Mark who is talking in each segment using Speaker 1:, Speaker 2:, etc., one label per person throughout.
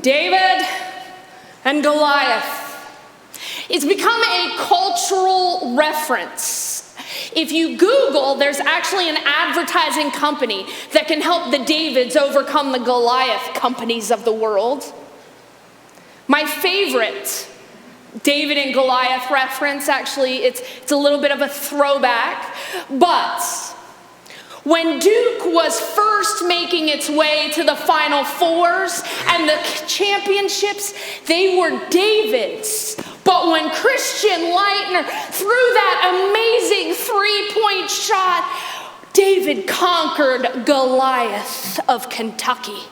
Speaker 1: David and Goliath. It's become a cultural reference. If you Google, there's actually an advertising company that can help the Davids overcome the Goliath companies of the world. My favorite David and Goliath reference, actually, it's a little bit of a throwback, but when Duke was first making its way to the Final Fours and the championships, they were David's. But when Christian Leitner threw that amazing three-point shot, David conquered Goliath of Kentucky.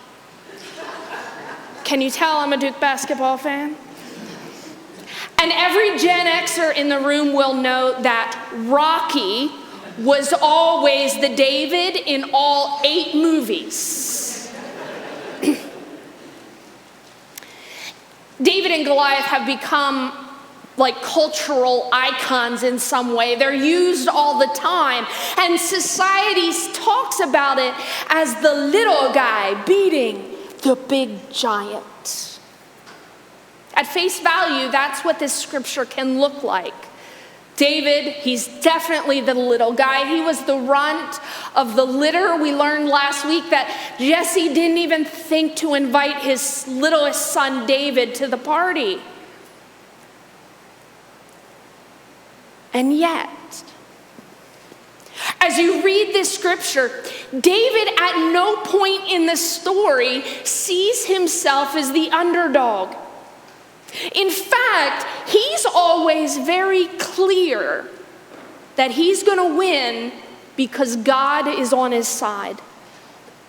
Speaker 1: Can you tell I'm a Duke basketball fan? And every Gen Xer in the room will know that Rocky was always the David in all 8 movies. David and Goliath have become like cultural icons in some way. They're used all the time, and society talks about it as the little guy beating the big giant. At face value, that's what this scripture can look like. David, he's definitely the little guy. He was the runt of the litter. We learned last week that Jesse didn't even think to invite his littlest son David to the party. And yet, as you read this scripture, David at no point in the story sees himself as the underdog. In fact, he's always very clear that he's going to win because God is on his side.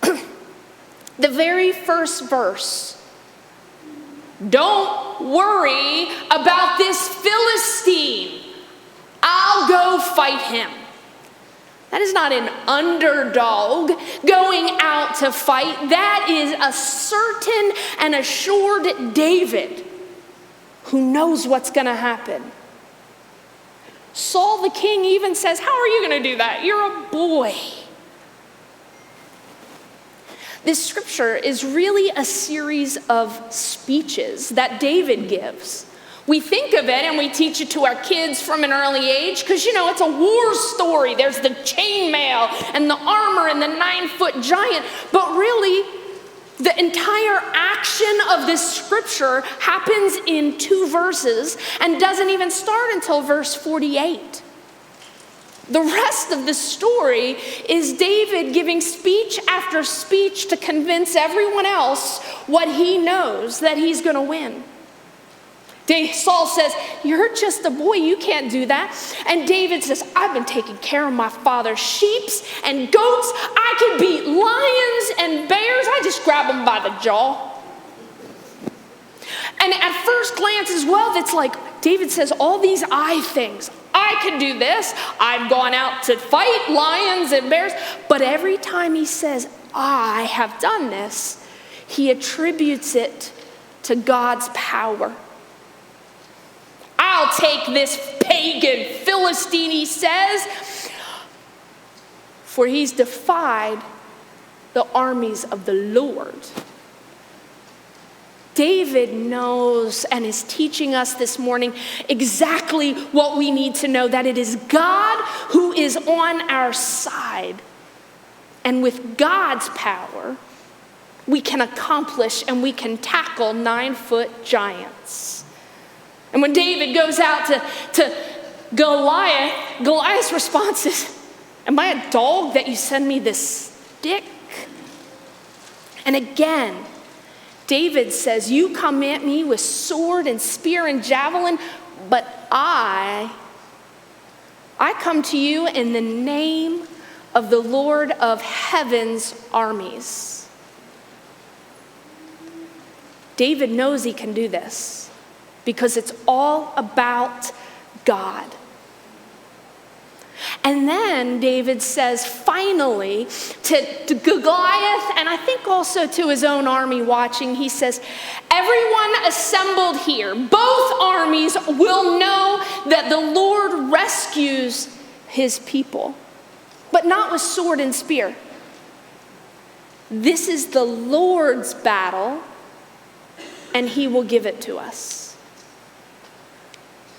Speaker 1: The very first verse, "Don't worry about this Philistine. I'll go fight him." That is not an underdog going out to fight. That is a certain and assured David who knows what's going to happen. Saul the king even says, "How are you going to do that? You're a boy." This scripture is really a series of speeches that David gives. We think of it and we teach it to our kids from an early age because, you know, it's a war story. There's the chainmail and the armor and the 9-foot giant. But really, the entire action of this scripture happens in 2 verses and doesn't even start until verse 48. The rest of the story is David giving speech after speech to convince everyone else what he knows, that he's going to win. Saul says, "You're just a boy, you can't do that." And David says, "I've been taking care of my father's sheep and goats. I can beat lions and bears. I just grab them by the jaw." And at first glance as well, it's like David says all these I things. I can do this. I've gone out to fight lions and bears. But every time he says, "I have done this," he attributes it to God's power. "I'll take this pagan Philistine," he says, "for he's defied the armies of the Lord." David knows and is teaching us this morning exactly what we need to know, that it is God who is on our side. And with God's power, we can accomplish and we can tackle 9-foot giants. And when David goes out to Goliath, Goliath's response is, "Am I a dog that you send me this stick?" And again, David says, "You come at me with sword and spear and javelin, but I come to you in the name of the Lord of heaven's armies." David knows he can do this because it's all about God. And then David says finally to Goliath, and I think also to his own army watching, he says, "Everyone assembled here, both armies will know that the Lord rescues his people, but not with sword and spear. This is the Lord's battle, and he will give it to us.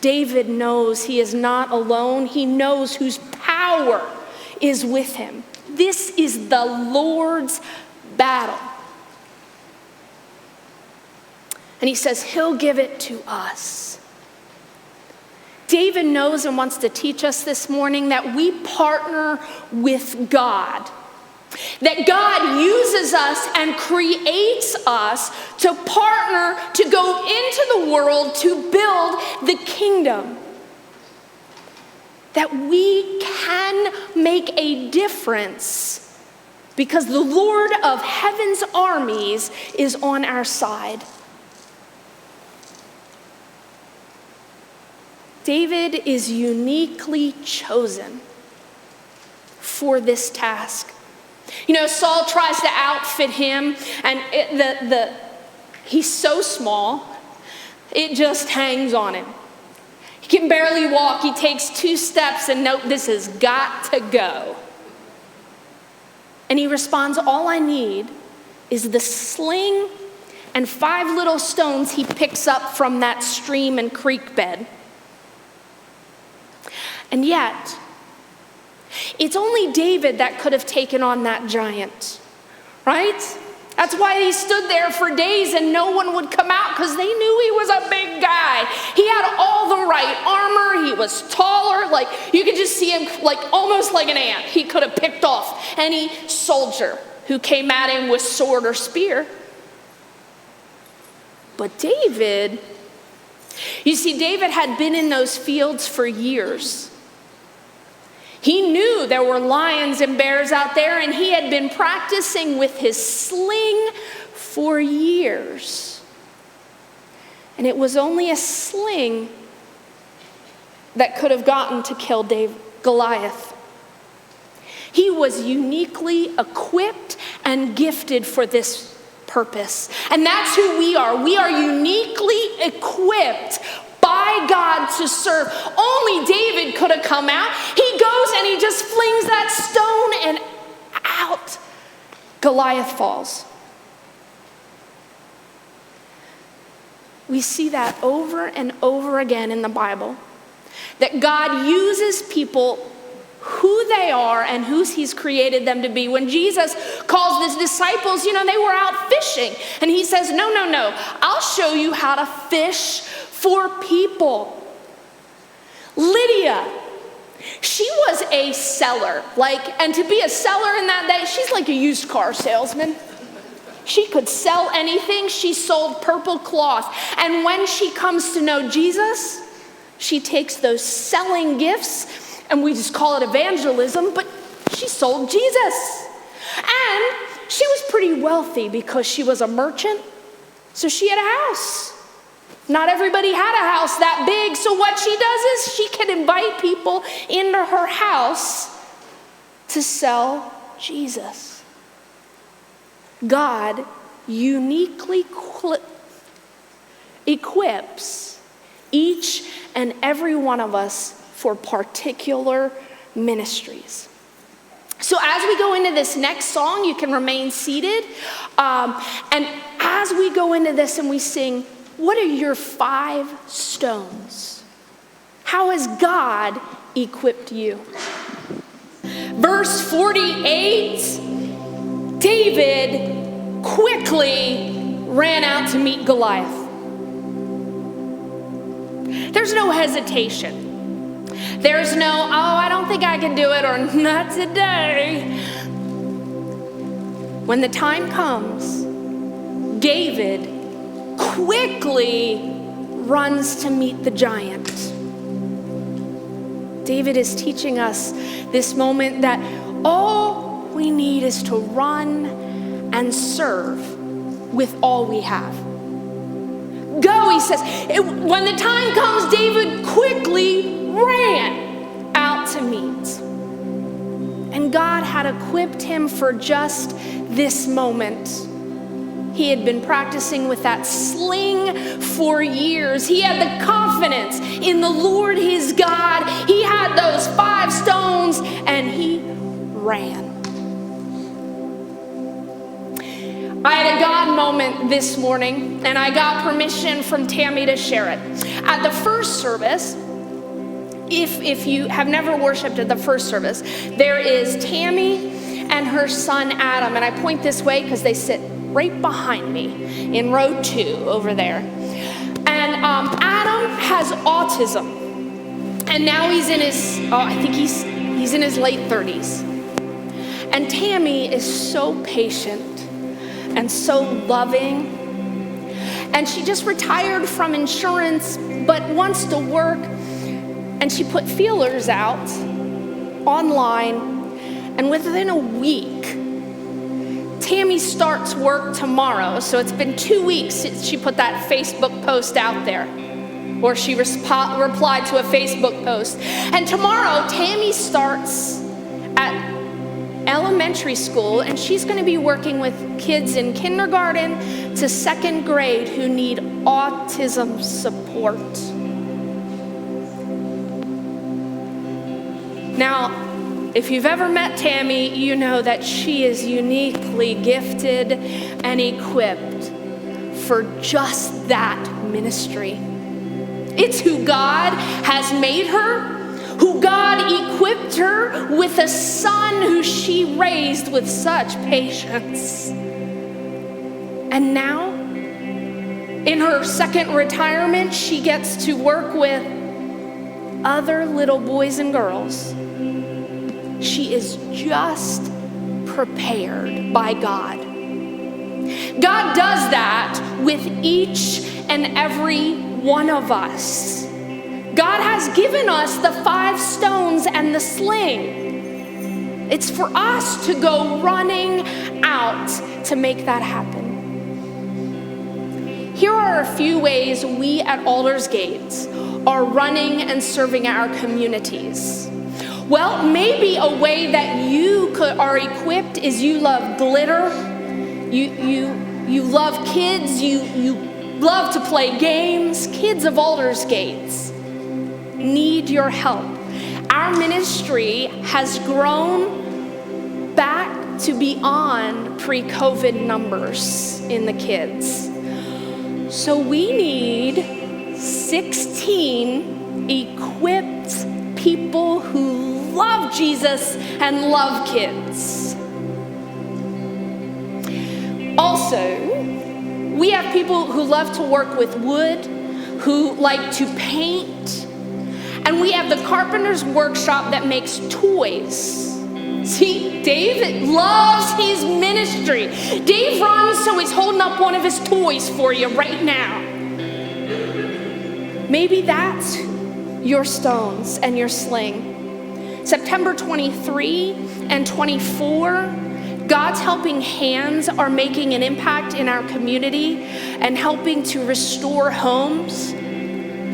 Speaker 1: David knows he is not alone. He knows whose power is with him. This is the Lord's battle. And he says he'll give it to us. David knows and wants to teach us this morning that we partner with God. That God uses us and creates us to partner, to go into the world, to build the kingdom. That we can make a difference because the Lord of heaven's armies is on our side. David is uniquely chosen for this task. You know, Saul tries to outfit him, and he's so small, it just hangs on him. He can barely walk. He takes 2 steps, and nope, this has got to go. And he responds, all I need is the sling and 5 little stones he picks up from that stream and creek bed. And yet, it's only David that could have taken on that giant, right? That's why he stood there for days and no one would come out, because they knew he was a big guy. He had all the right armor. He was taller. Like, you could just see him like almost like an ant. He could have picked off any soldier who came at him with sword or spear. But David, you see, David had been in those fields for years. He knew there were lions and bears out there, and he had been practicing with his sling for years. And it was only a sling that could have gotten to kill Goliath. He was uniquely equipped and gifted for this purpose. And that's who we are. We are uniquely equipped by God to serve. Only David could have come out. He goes and he just flings that stone and out Goliath falls. We see that over and over again in the Bible. That God uses people who they are and whose he's created them to be. When Jesus calls his disciples, they were out fishing. And he says, no, I'll show you how to fish for people. Lydia, she was a seller. And to be a seller in that day, she's like a used car salesman. She could sell anything. She sold purple cloth. And when she comes to know Jesus, she takes those selling gifts, and we just call it evangelism, but she sold Jesus. And she was pretty wealthy because she was a merchant, so she had a house. Not everybody had a house that big, so what she does is she can invite people into her house to sell Jesus. God uniquely equips each and every one of us for particular ministries. So as we go into this next song, you can remain seated. And as we go into this and we sing, what are your 5 stones? How has God equipped you? Verse 48, David quickly ran out to meet Goliath. There's no hesitation. There's no, I don't think I can do it, or not today. When the time comes, David quickly runs to meet the giant. David is teaching us this moment that all we need is to run and serve with all we have. Go, he says. When the time comes, David quickly ran out to meet. And God had equipped him for just this moment. He had been practicing with that sling for years. He had the confidence in the Lord his God. He had those 5 stones and he ran. I had a God moment this morning, and I got permission from Tammy to share it. At the first service, if you have never worshiped at the first service, there is Tammy and her son Adam, and I point this way because they sit right behind me in row 2 over there. And Adam has autism, and now he's in his, I think he's in his late 30s. And Tammy is so patient and so loving. And she just retired from insurance, but wants to work. And she put feelers out online. And within a week, Tammy starts work tomorrow. So it's been 2 weeks since she put that Facebook post out there, or she replied to a Facebook post. And tomorrow, Tammy starts at elementary school, and she's going to be working with kids in kindergarten to 2nd grade who need autism support. Now, if you've ever met Tammy, you know that she is uniquely gifted and equipped for just that ministry. It's who God has made her, who God equipped her with a son who she raised with such patience. And now, in her 2nd retirement, she gets to work with other little boys and girls. She is just prepared by God. God does that with each and every one of us. God has given us the 5 stones and the sling. It's for us to go running out to make that happen. Here are a few ways we at Aldersgate are running and serving our communities. Well, maybe a way that you are equipped is you love glitter, you love kids, you love to play games. Kids of Aldersgate need your help. Our ministry has grown back to beyond pre-COVID numbers in the kids. So we need 16 equipped people who love Jesus and love kids. Also, we have people who love to work with wood, who like to paint, and we have the carpenter's workshop that makes toys. See, Dave loves his ministry. Dave runs, so he's holding up one of his toys for you right now. Maybe that's your stones and your sling. September 23 and 24, God's helping hands are making an impact in our community and helping to restore homes.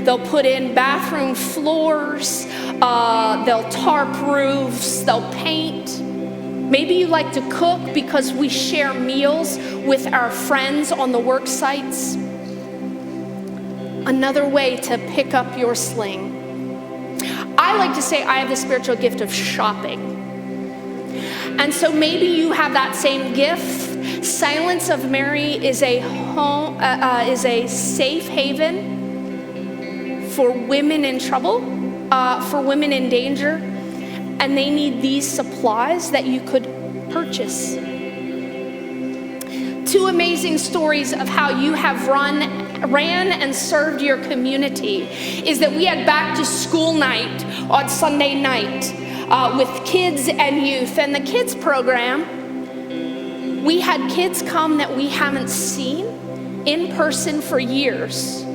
Speaker 1: They'll put in bathroom floors, they'll tarp roofs, they'll paint. Maybe you like to cook because we share meals with our friends on the work sites. Another way to pick up your sling. I like to say I have the spiritual gift of shopping. And so maybe you have that same gift. Silence of Mary is a home, is a safe haven for women in trouble, for women in danger, and they need these supplies that you could purchase. 2 amazing stories of how you have ran and served your community is that we had back to school night on Sunday night with kids and youth. And the kids program, we had kids come that we haven't seen in person for years.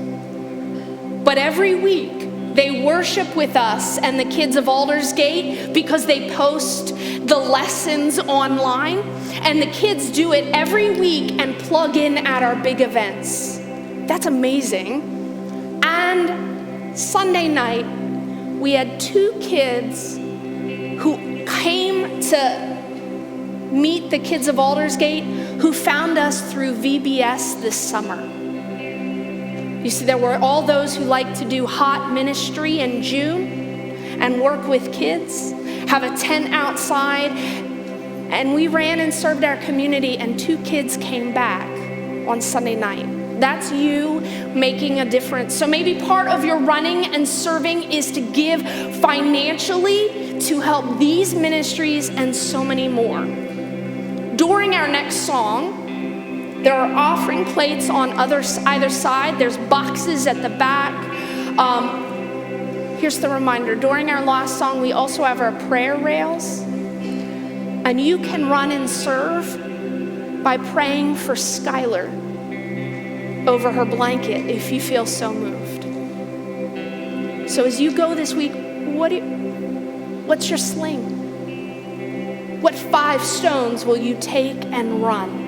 Speaker 1: But every week, they worship with us and the kids of Aldersgate because they post the lessons online. And the kids do it every week and plug in at our big events. That's amazing. And Sunday night, we had 2 kids who came to meet the kids of Aldersgate who found us through VBS this summer. You see, there were all those who like to do hot ministry in June and work with kids, have a tent outside, And we ran and served our community, and 2 kids came back on Sunday night. That's you making a difference. So maybe part of your running and serving is to give financially to help these ministries and so many more. During our next song, there are offering plates on either side. There's boxes at the back. Here's the reminder. During our last song, we also have our prayer rails. And you can run and serve by praying for Skylar over her blanket if you feel so moved. So as you go this week, what's your sling? What 5 stones will you take and run?